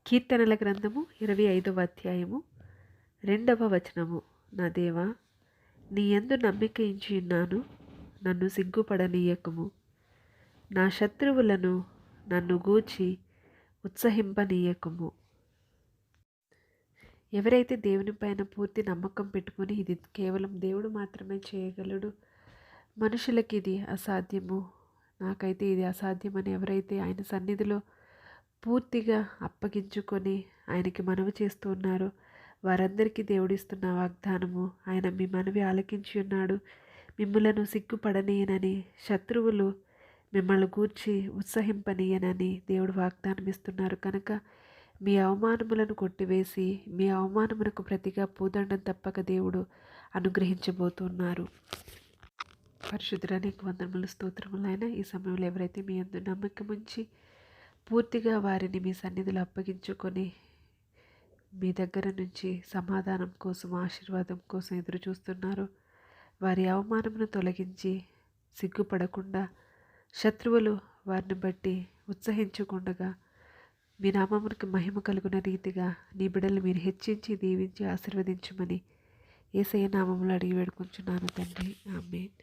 కీర్తనల గ్రంథము 25వ అధ్యాయము 2వ వచనము. నా దేవా, నీ యందు నమ్మిక ఉంచియున్నాను, నన్ను సిగ్గుపడనీయకుము. నా శత్రువులను నన్ను గూర్చి ఉత్సహింపనీయకుము. ఎవరైతే దేవుని పైన పూర్తి నమ్మకం పెట్టుకుని ఇది కేవలం దేవుడు మాత్రమే చేయగలడు, మనుషులకి ఇది అసాధ్యము, నాకైతే ఇది అసాధ్యమని ఎవరైతే ఆయన సన్నిధిలో పూర్తిగా అప్పగించుకొని ఆయనకి మనవి చేస్తూ ఉన్నారో వారందరికీ దేవుడిస్తున్న వాగ్దానము, ఆయన మీ మనవి ఆలకించి ఉన్నాడు, మిమ్ములను సిగ్గుపడనీయనని, శత్రువులు మిమ్మల్ని గూర్చి ఉత్సహింపనీయనని దేవుడు వాగ్దానం ఇస్తున్నారు. కనుక మీ అవమానములను కొట్టివేసి మీ అవమానమునకు ప్రతిగా పూదండం తప్పక దేవుడు అనుగ్రహించబోతున్నారు. పరిశుద్ధుడా, నీకు వందనములు, స్తోత్రములైన ఈ సమయంలో ఎవరైతే మీ యందు నమ్మకం ఉంచి పూర్తిగా వారిని మీ సన్నిధిలో అప్పగించుకొని మీ దగ్గర నుంచి సమాధానం కోసం, ఆశీర్వాదం కోసం ఎదురు చూస్తున్నారో వారి అవమానమును తొలగించి సిగ్గుపడకుండా, శత్రువులు వారిని బట్టి ఉత్సహించకుండగా మీ నామమునకు మహిమ కలుగున రీతిగా నీ బిడ్డలు మీరు హెచ్చించి దీవించి ఆశీర్వదించమని యేసయ్య నామములో అడిగి వేడుకుంటున్నాను తండ్రి. ఆమేన్.